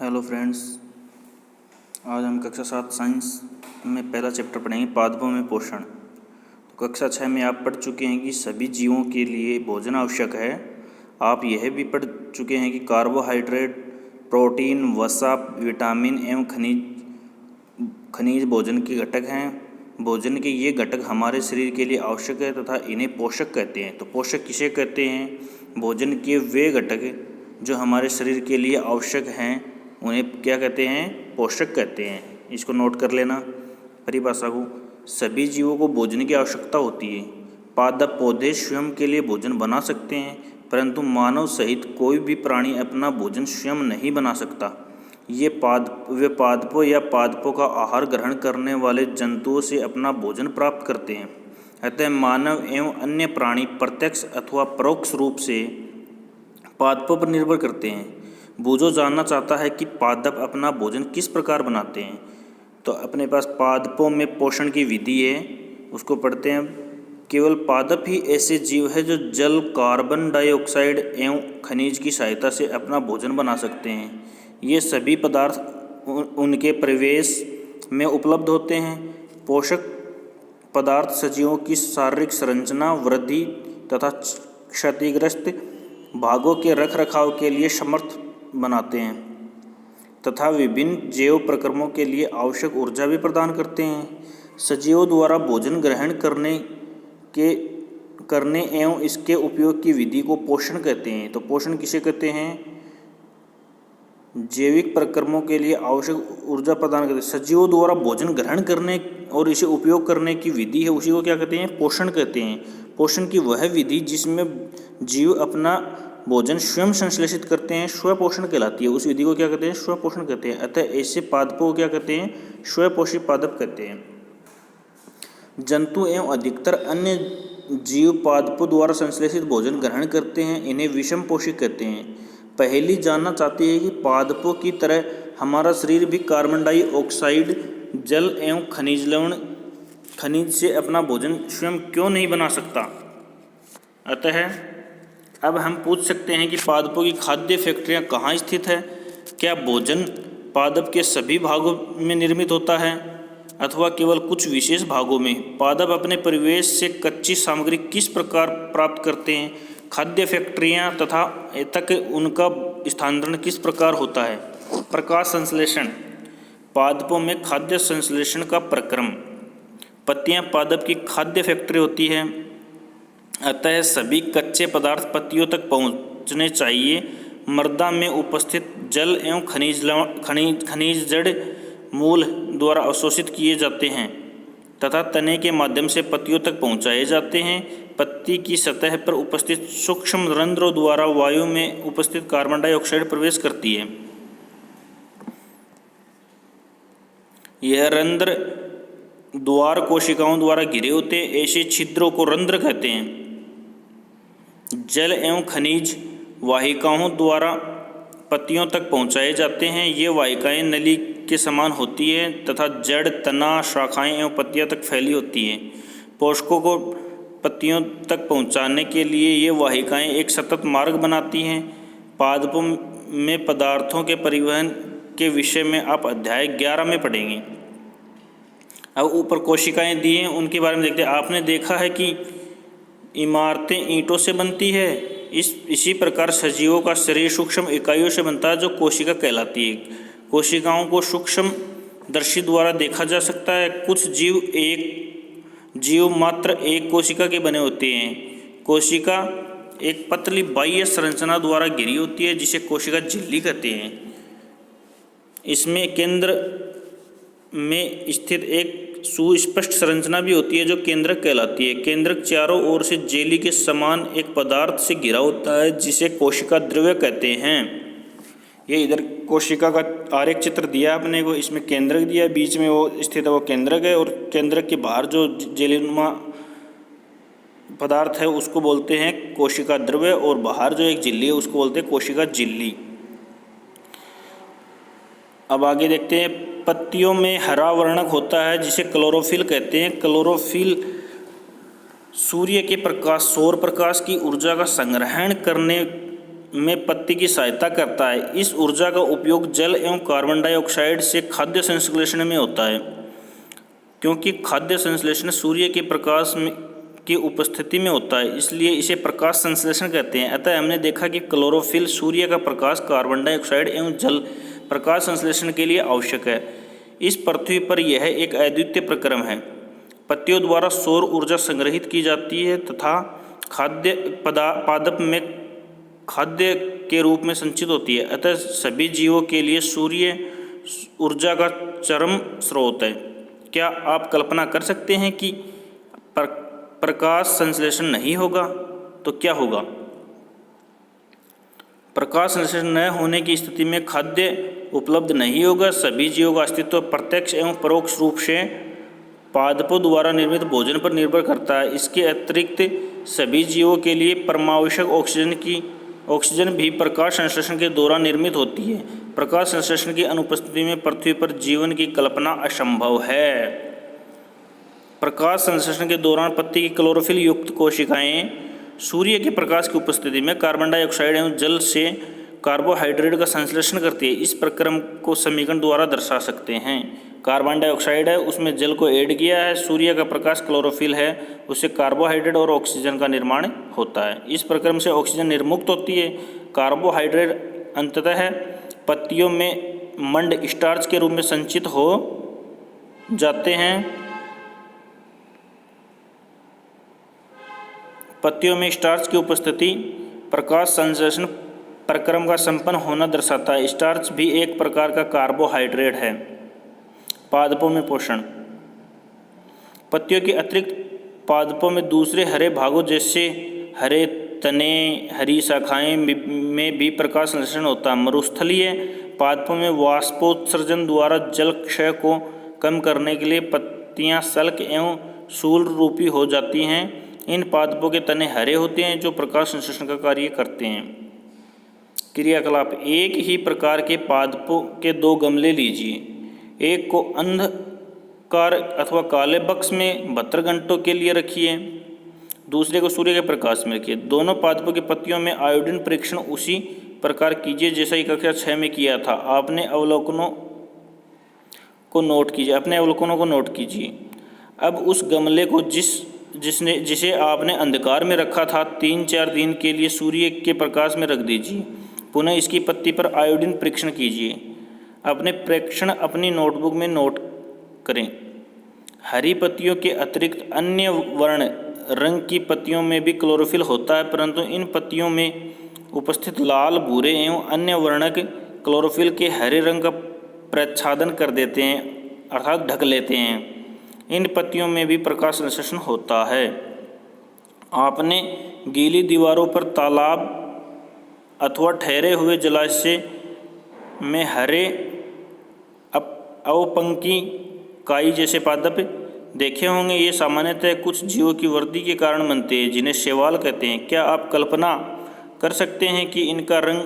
Hello friends, आज हम कक्षा 7 साइंस में पहला चैप्टर पढ़ेंगे पादपों में पोषण। तो कक्षा 6 में आप पढ़ चुके हैं कि सभी जीवों के लिए भोजन आवश्यक है। आप यह भी पढ़ चुके हैं कि कार्बोहाइड्रेट, प्रोटीन, वसा, विटामिन एवं खनिज भोजन के घटक हैं। भोजन के ये घटक हमारे शरीर के लिए आवश्यक है तथा इन्हें पोषक कहते हैं। तो पोषक किसे कहते हैं? भोजन के वे घटक जो हमारे शरीर के लिए आवश्यक हैं उन्हें क्या कहते हैं? पोषक कहते हैं। इसको नोट कर लेना परिभाषा को। सभी जीवों को भोजन की आवश्यकता होती है। पादप पौधे स्वयं के लिए भोजन बना सकते हैं, परंतु मानव सहित कोई भी प्राणी अपना भोजन स्वयं नहीं बना सकता। वे पादपों या पादपों का आहार ग्रहण करने वाले जंतुओं से अपना भोजन प्राप्त करते हैं। अतः मानव एवं अन्य प्राणी प्रत्यक्ष अथवा परोक्ष रूप से पादपों पर निर्भर करते हैं। बूझो जानना चाहता है कि पादप अपना भोजन किस प्रकार बनाते हैं। तो अपने पास पादपों में पोषण की विधि है, उसको पढ़ते हैं। केवल पादप ही ऐसे जीव है जो जल, कार्बन डाइऑक्साइड एवं खनिज की सहायता से अपना भोजन बना सकते हैं। ये सभी पदार्थ उनके परिवेश में उपलब्ध होते हैं। पोषक पदार्थ सजीवों की शारीरिक संरचना, वृद्धि तथा क्षतिग्रस्त भागों के रखरखाव के लिए समर्थ बनाते हैं तथा विभिन्न जैव प्रक्रमों के लिए आवश्यक ऊर्जा भी प्रदान करते हैं। सजीवों द्वारा भोजन ग्रहण करने एवं इसके उपयोग की विधि को पोषण कहते हैं। तो पोषण किसे कहते हैं? जैविक प्रक्रमों के लिए आवश्यक ऊर्जा प्रदान करते हैं। सजीवों द्वारा भोजन ग्रहण करने और इसे उपयोग करने की विधि है, उसी को क्या कहते हैं? पोषण कहते हैं। पोषण की वह विधि जिसमें जीव अपना भोजन स्वयं संश्लेषित करते हैं स्वपोषण कहलाती है। उस विधि को क्या कहते हैं? स्वपोषण कहते हैं। अतः ऐसे पादपों को क्या कहते हैं? स्वपोषी पादप कहते हैं। जंतु एवं अधिकतर अन्य जीव पादपों द्वारा संश्लेषित भोजन ग्रहण करते हैं, इन्हें विषम पोषी कहते हैं। पहली जानना चाहती है कि पादपों की तरह हमारा शरीर भी कार्बन डाइऑक्साइड, जल एवं खनिज से अपना भोजन स्वयं क्यों नहीं बना सकता। अतः अब हम पूछ सकते हैं कि पादपों की खाद्य फैक्ट्रियाँ कहाँ स्थित है? क्या भोजन पादप के सभी भागों में निर्मित होता है अथवा केवल कुछ विशेष भागों में? पादप अपने परिवेश से कच्ची सामग्री किस प्रकार प्राप्त करते हैं? खाद्य फैक्ट्रियाँ तथा तक उनका स्थानांतरण किस प्रकार होता है? प्रकाश संश्लेषण। पादपों में खाद्य संश्लेषण का प्रक्रम। पत्तियाँ पादप की खाद्य फैक्ट्री होती है, अतः सभी कच्चे पदार्थ पत्तियों तक पहुँचने चाहिए। मृदा में उपस्थित जल एवं खनिज जड़ मूल द्वारा अवशोषित किए जाते हैं तथा तने के माध्यम से पत्तियों तक पहुँचाए जाते हैं। पत्ती की सतह पर उपस्थित सूक्ष्म रंध्रों द्वारा वायु में उपस्थित कार्बन डाइऑक्साइड प्रवेश करती है। यह रंध्र द्वार कोशिकाओं द्वारा घिरे होते हैं। ऐसे छिद्रों को रंध्र कहते हैं। जल एवं खनिज वाहिकाओं द्वारा पत्तियों तक पहुँचाए जाते हैं। ये वाहिकाएं नली के समान होती है तथा जड़, तना, शाखाएं एवं पत्तियां तक फैली होती हैं। पोषकों को पत्तियों तक पहुँचाने के लिए ये वाहिकाएं एक सतत मार्ग बनाती हैं। पादपों में पदार्थों के परिवहन के विषय में आप अध्याय 11 में पढ़ेंगे। अब ऊपर कोशिकाएं दी हैं, उनके बारे में देखते हैं। आपने देखा है कि इमारतें ईंटों से बनती है, इसी प्रकार सजीवों का शरीर सूक्ष्म इकाइयों से बनता है जो कोशिका कहलाती है। कोशिकाओं को सूक्ष्म दर्शी द्वारा देखा जा सकता है। कुछ जीव मात्र एक कोशिका के बने होते हैं। कोशिका एक पतली बाह्य संरचना द्वारा घिरी होती है जिसे कोशिका झिल्ली कहते हैं। इसमें केंद्र में स्थित एक सुस्पष्ट संरचना भी होती है जो केंद्रक कहलाती है। केंद्रक चारों ओर से जेली के समान एक पदार्थ से घिरा होता है जिसे कोशिका द्रव्य कहते हैं। ये इधर कोशिका का आरेख चित्र दिया आपने को, इसमें केंद्रक दिया, बीच में वो स्थित है वो केंद्रक है, और केंद्रक के बाहर जो जेलीनुमा पदार्थ है उसको बोलते हैं कोशिका द्रव्य, और बाहर जो एक झिल्ली है उसको बोलते हैं कोशिका झिल्ली। अब आगे देखते हैं। पत्तियों में हरा वर्णक होता है जिसे क्लोरोफिल कहते हैं। क्लोरोफिल सूर्य के प्रकाश, सौर प्रकाश की ऊर्जा का संग्रहण करने में पत्ती की सहायता करता है। इस ऊर्जा का उपयोग जल एवं कार्बन डाइऑक्साइड से खाद्य संश्लेषण में होता है। क्योंकि खाद्य संश्लेषण सूर्य के प्रकाश में की उपस्थिति में होता है, इसलिए इसे प्रकाश संश्लेषण कहते हैं। अतः हमने देखा कि क्लोरोफिल सूर्य का प्रकाश, कार्बन डाइऑक्साइड एवं जल प्रकाश संश्लेषण के लिए आवश्यक है। इस पृथ्वी पर यह एक अद्वितीय प्रक्रम है। पत्तियों द्वारा सौर ऊर्जा संग्रहित की जाती है तथा खाद्य पादप में खाद्य के रूप में संचित होती है। अतः सभी जीवों के लिए सूर्य ऊर्जा का चरम स्रोत है। क्या आप कल्पना कर सकते हैं कि प्रकाश संश्लेषण नहीं होगा तो क्या होगा? प्रकाश संश्लेषण न होने की स्थिति में खाद्य उपलब्ध नहीं होगा। सभी जीवों का अस्तित्व प्रत्यक्ष एवं परोक्ष रूप से पादपों द्वारा निर्मित भोजन पर निर्भर करता है। इसके अतिरिक्त सभी जीवों के लिए परमावश्यक ऑक्सीजन भी प्रकाश संश्लेषण के दौरान निर्मित होती है। प्रकाश संश्लेषण की अनुपस्थिति में पृथ्वी पर जीवन की कल्पना असंभव है। प्रकाश संश्लेषण के दौरान पत्ती की क्लोरोफिल युक्त कोशिकाएं सूर्य के प्रकाश की उपस्थिति में कार्बन डाइऑक्साइड एवं जल से कार्बोहाइड्रेट का संश्लेषण करती है। इस प्रक्रम को समीकरण द्वारा दर्शा सकते हैं। कार्बन डाइऑक्साइड है, उसमें जल को ऐड किया है, सूर्य का प्रकाश क्लोरोफिल है, उससे कार्बोहाइड्रेट और ऑक्सीजन का निर्माण होता है। इस प्रक्रम से ऑक्सीजन निर्मुक्त होती है। कार्बोहाइड्रेट अंततः पत्तियों में मंड स्टार्च के रूप में संचित हो जाते हैं। पत्तियों में स्टार्च की उपस्थिति प्रकाश संश्लेषण प्रक्रम का संपन्न होना दर्शाता है। स्टार्च भी एक प्रकार का कार्बोहाइड्रेट है। पादपों में पोषण। पत्तियों के अतिरिक्त पादपों में दूसरे हरे भागों जैसे हरे तने, हरी शाखाएं में भी प्रकाश संश्लेषण होता है। मरुस्थलीय पादपों में वाष्पोत्सर्जन द्वारा जल क्षय को कम करने के लिए पत्तियां सल्क एवं शूल रूपी हो जाती हैं। इन पादपों के तने हरे होते हैं जो प्रकाश संश्लेषण का कार्य करते हैं। क्रियाकलाप। एक ही प्रकार के पादपों के 2 गमले लीजिए। एक को अंधकार अथवा काले बक्स में 72 घंटों के लिए रखिए, दूसरे को सूर्य के प्रकाश में रखिए। दोनों पादपों की पत्तियों में आयोडीन परीक्षण उसी प्रकार कीजिए जैसा कि कक्षा 6 में किया था। अपने अवलोकनों को नोट कीजिए। अब उस गमले को जिसे आपने अंधकार में रखा था 3-4 दिन के लिए सूर्य के प्रकाश में रख दीजिए। पुनः इसकी पत्ती पर आयोडीन परीक्षण कीजिए। अपने प्रेक्षण अपनी नोटबुक में नोट करें। हरी पत्तियों के अतिरिक्त अन्य वर्ण रंग की पत्तियों में भी क्लोरोफिल होता है, परंतु इन पत्तियों में उपस्थित लाल, भूरे एवं अन्य वर्णक क्लोरोफिल के हरे रंग का प्रच्छादन कर देते हैं, अर्थात ढक लेते हैं। इन पत्तियों में भी प्रकाश संश्लेषण होता है। आपने गीली दीवारों पर तालाब अथवा ठहरे हुए जलाशय में हरे अवपंकी काई जैसे पादप देखे होंगे। ये सामान्यतः कुछ जीवों की वृद्धि के कारण बनते हैं जिन्हें शैवाल कहते हैं। क्या आप कल्पना कर सकते हैं कि इनका रंग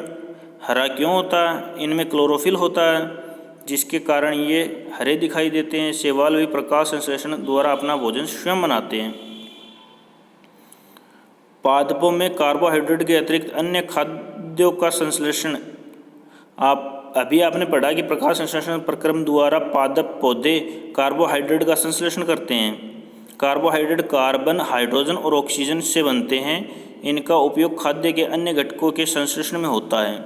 हरा क्यों होता है? इनमें क्लोरोफिल होता है जिसके कारण ये हरे दिखाई देते हैं। शैवाल भी प्रकाश संश्लेषण द्वारा अपना भोजन स्वयं बनाते हैं। पादपों में कार्बोहाइड्रेट के अतिरिक्त अन्य खाद्यों का संश्लेषण। आपने पढ़ा कि प्रकाश संश्लेषण प्रक्रम द्वारा पादप पौधे कार्बोहाइड्रेट का संश्लेषण करते हैं। कार्बोहाइड्रेट कार्बन, हाइड्रोजन और ऑक्सीजन से बनते हैं। इनका उपयोग खाद्य के अन्य घटकों के संश्लेषण में होता है।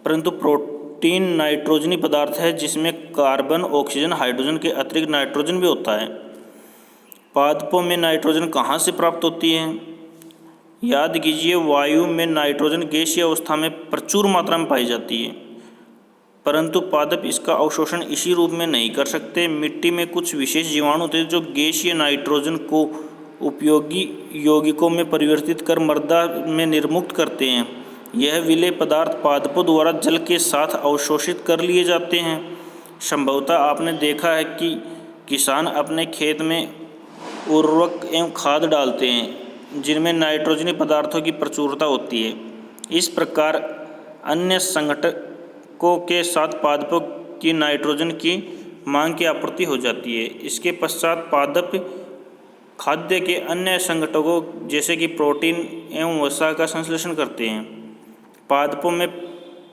परंतु प्रोटीन नाइट्रोजनी पदार्थ है जिसमें कार्बन, ऑक्सीजन, हाइड्रोजन के अतिरिक्त नाइट्रोजन भी होता है। पादपों में नाइट्रोजन कहाँ से प्राप्त होती है? याद कीजिए, वायु में नाइट्रोजन गैसीय अवस्था में प्रचुर मात्रा में पाई जाती है, परंतु पादप इसका अवशोषण इसी रूप में नहीं कर सकते। मिट्टी में कुछ विशेष जीवाणु होते हैं जो गैसीय नाइट्रोजन को उपयोगी यौगिकों में परिवर्तित कर मृदा में निर्मुक्त करते हैं। यह विलेय पदार्थ पादपों द्वारा जल के साथ अवशोषित कर लिए जाते हैं। संभवतः आपने देखा है कि किसान अपने खेत में उर्वरक एवं खाद डालते हैं जिनमें नाइट्रोजनी पदार्थों की प्रचुरता होती है। इस प्रकार अन्य संघटकों के साथ पादपों की नाइट्रोजन की मांग की आपूर्ति हो जाती है। इसके पश्चात पादप खाद्य के अन्य संघटकों जैसे कि प्रोटीन एवं वसा का संश्लेषण करते हैं। पादपों में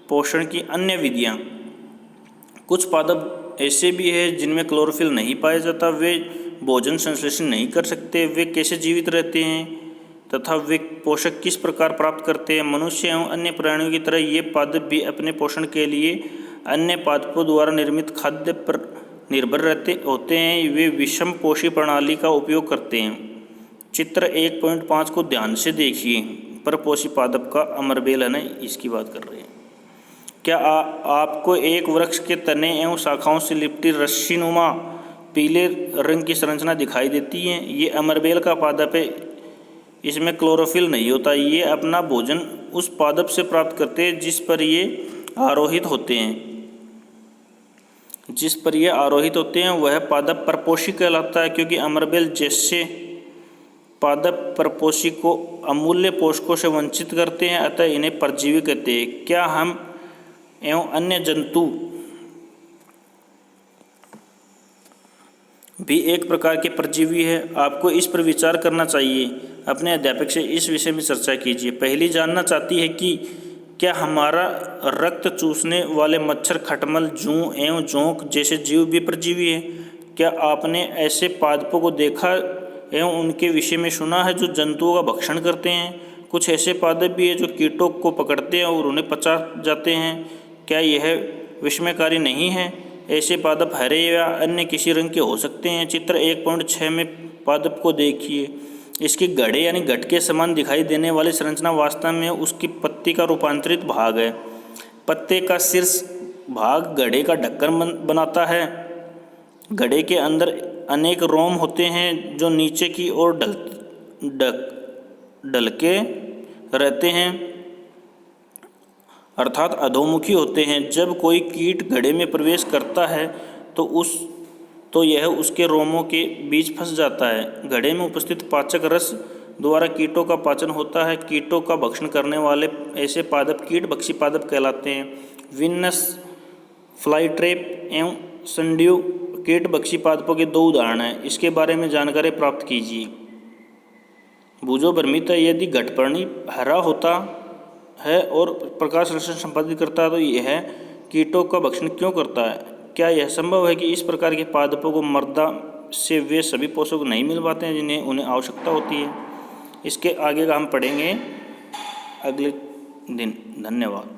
पोषण की अन्य विधियाँ। कुछ पादप ऐसे भी हैं जिनमें क्लोरोफिल नहीं पाया जाता, वे भोजन संश्लेषण नहीं कर सकते। वे कैसे जीवित रहते हैं तथा वे पोषक किस प्रकार प्राप्त करते हैं? मनुष्य एवं अन्य प्राणियों की तरह ये पादप भी अपने पोषण के लिए अन्य पादपों द्वारा निर्मित खाद्य पर निर्भर होते हैं। वे विषम पोषी प्रणाली का उपयोग करते हैं। चित्र 1.5 को ध्यान से देखिए। परपोषी पादप का अमरबेल है ना, इसकी बात कर रहे हैं। क्या आपको एक वृक्ष के तने एवं शाखाओं से लिपटी रस्सीनुमा पीले रंग की संरचना दिखाई देती है? ये अमरबेल का पादप है। इसमें क्लोरोफिल नहीं होता। ये अपना भोजन उस पादप से प्राप्त करते हैं जिस पर ये आरोहित होते हैं। वह पादप परपोषी कहलाता है, क्योंकि अमरबेल जैसे पादप परपोषी को अमूल्य पोषकों से वंचित करते हैं, अतः इन्हें परजीवी कहते हैं। क्या हम एवं अन्य जंतु भी एक प्रकार के परजीवी है? आपको इस पर विचार करना चाहिए। अपने अध्यापक से इस विषय में चर्चा कीजिए। पहली जानना चाहती है कि क्या हमारा रक्त चूसने वाले मच्छर, खटमल, जूं एवं जोंक जैसे जीव भी परजीवी है? क्या आपने ऐसे पादपों को देखा एवं उनके विषय में सुना है जो जंतुओं का भक्षण करते हैं? कुछ ऐसे पादप भी हैं जो कीटों को पकड़ते हैं और उन्हें पचा जाते हैं। क्या यह विस्मयकारी नहीं है? ऐसे पादप हरे या अन्य किसी रंग के हो सकते हैं। चित्र 1.6 में पादप को देखिए। इसकी गड़े यानी गट के समान दिखाई देने वाली संरचना वास्तव में उसकी पत्ती का रूपांतरित भाग है। पत्ते का शीर्ष भाग गड़े का ढक्कन बनाता है। गड़े के अंदर अनेक रोम होते हैं जो नीचे की ओर ढलके रहते हैं, अर्थात अधोमुखी होते हैं। जब कोई कीट घड़े में प्रवेश करता है तो यह उसके रोमों के बीच फंस जाता है। घड़े में उपस्थित पाचक रस द्वारा कीटों का पाचन होता है। कीटों का भक्षण करने वाले ऐसे पादप कीटभक्षी पादप कहलाते हैं। विनस फ्लाईट्रैप एवं संड्यू कीटभक्षी पादपों के 2 उदाहरण हैं। इसके बारे में जानकारी प्राप्त कीजिए। भुजोभर्मिता, यदि घटपर्णी हरा होता है और प्रकाश संश्लेषण संपादित करता है तो यह कीटों का भक्षण क्यों करता है? क्या यह संभव है कि इस प्रकार के पादपों को मृदा से वे सभी पोषक नहीं मिल पाते हैं जिन्हें उन्हें आवश्यकता होती है? इसके आगे का हम पढ़ेंगे अगले दिन। धन्यवाद।